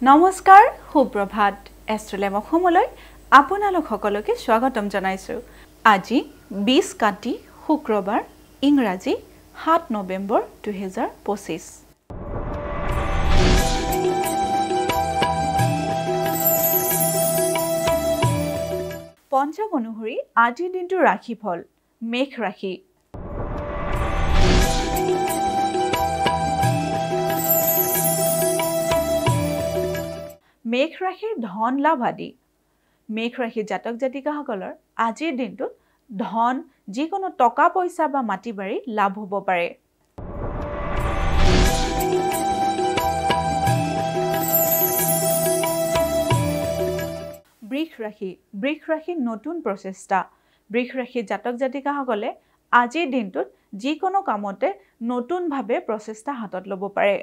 নমস্কাৰ সুপ্ৰভাত এষ্ট্ৰলেম অসমলৈ আপোনালোক সকলোকে স্বাগতম জনাইছো আজি 20 কাতি শুক্ৰবাৰ ইংৰাজী 7 নৱেম্বৰ 2025 পঞ্চাংগ অনুসৰি আজিৰ দিনটো ৰাশিফল মেঘ ৰাশি মেঘ ৰাশিৰ ধন লাভ আদি মেঘ ৰাশিৰ জাতক জাতিকাসকলৰ আজিৰ দিনটোত ধন যিকোনো টকা পইচা বা মাটি বাৰী লাভ হ'ব পাৰে বৃষ ৰাশিৰ নতুন প্ৰচেষ্টা বৃষ ৰাশিৰ জাতক জাতিকাসকলে আজিৰ দিনটোত যিকোনো কামতে নতুনভাৱে প্ৰচেষ্টা হাতত ল'ব পাৰে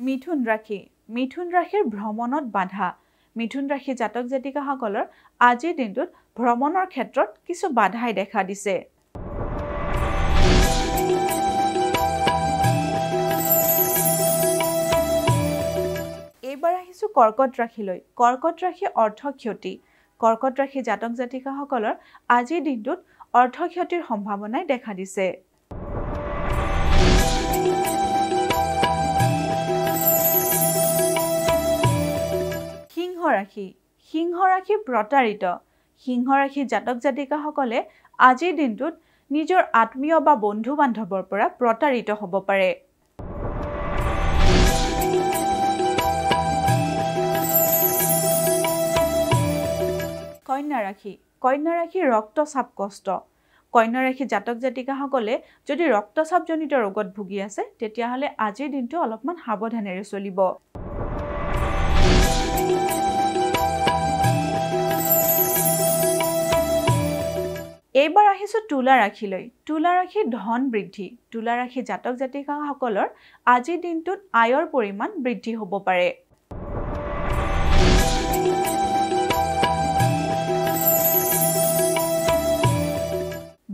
মিথুন ৰাশিৰ ভ্ৰমণত বাধা মিথুন ৰাশিৰ জাতক জাতিকাসকলৰ আজিৰ দিনটোত ভ্ৰমণৰ ক্ষেত্ৰত কিছু বাধাই দেখা দিছে এইবাৰ আহিছো কৰ্কট ৰাশিলৈ কৰ্কট ৰাশি অৰ্থ ক্ষতি কৰ্কট ৰাশিৰ জাতক জাতিকাসকলৰ আজিৰ দিনটোত অৰ্থ ক্ষতিৰ সম্ভাৱনাই দেখা দিছে সিংহ ৰাশি প্ৰতাৰিত সিংহ ৰাশিৰ জাতক জাতিকাসকলে আজিৰ দিনটোত নিজৰ আত্মীয় বা বন্ধু বান্ধৱৰ পৰা প্ৰতাৰিত হ'ব পাৰে কন্যা ৰাশি ৰক্তচাপ কষ্ট কন্যা ৰাশিৰ জাতক জাতিকাসকলে যদি ৰক্তচাপজনিত ৰোগত ভুগি আছে তেতিয়াহ'লে আজিৰ দিনটো অলপমান সাৱধানেৰে চলিব এইবাৰ আহিছো তুলা ৰাশিলৈ তুলা ৰাশিৰ ধন বৃদ্ধি তুলা ৰাশিৰ জাতক জাতিকাসকলৰ আজিৰ দিনটোত আয়ৰ পৰিমাণ বৃদ্ধি হ'ব পাৰে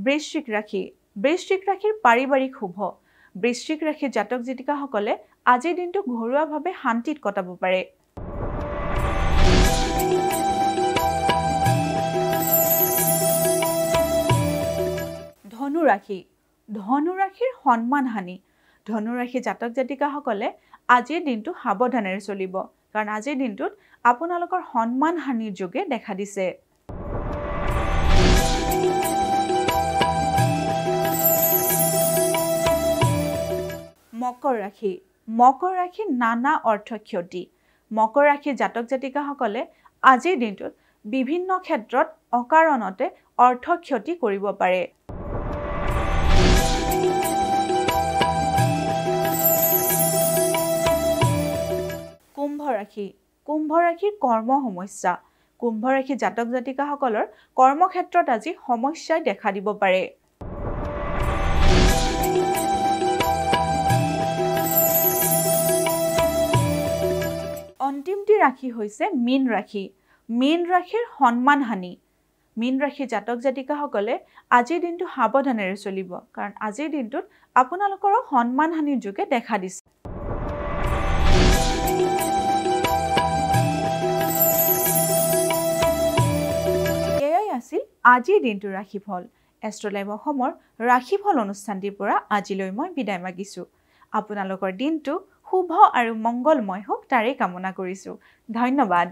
বৃশ্চিক ৰাশিৰ পাৰিবাৰিক শুভ বৃশ্চিক ৰাশিৰ জাতক জাতিকাসকলে আজিৰ দিনটো ঘৰুৱাভাৱে শান্তিত কটাব পাৰে ধনু ৰাশিৰ সন্মানহানি ধনু ৰাশিৰ জাতক জাতিকাসকলে আজিৰ দিনটো সাৱধানেৰে চলিব কাৰণ আজিৰ দিনটোত আপোনালোকৰ সন্মানহানিৰ যোগে দেখা দিছে মকৰ ৰাশি নানা অৰ্থ ক্ষতি মকৰ ৰাশিৰ জাতক জাতিকাসকলে আজিৰ দিনটোত বিভিন্ন ক্ষেত্ৰত অকাৰণতে অৰ্থ ক্ষতি কৰিব পাৰে কুম্ভ ৰাশিৰ কৰ্ম সমস্যা কুম্ভ ৰাশিৰ জাতক জাতিকাসকলৰ কৰ্মক্ষেত্ৰত আজি সমস্যাই দেখা দিব পাৰে অন্তিমটি ৰাশি হৈছে মীন ৰাশিৰ সন্মানহানি মীন ৰাশিৰ জাতক জাতিকাসকলে আজিৰ দিনটো সাৱধানেৰে চলিব কাৰণ আজিৰ দিনটোত আপোনালোকৰ সন্মানহানিৰ যোগে দেখা দিছে আজিৰ দিনটো ৰাশিফল এষ্ট্ৰলাইভ অসমৰ ৰাশিফল অনুষ্ঠানটিৰ পৰা আজিলৈ মই বিদায় মাগিছো আপোনালোকৰ দিনটো শুভ আৰু মংগলময় হওক তাৰে কামনা কৰিছো ধন্যবাদ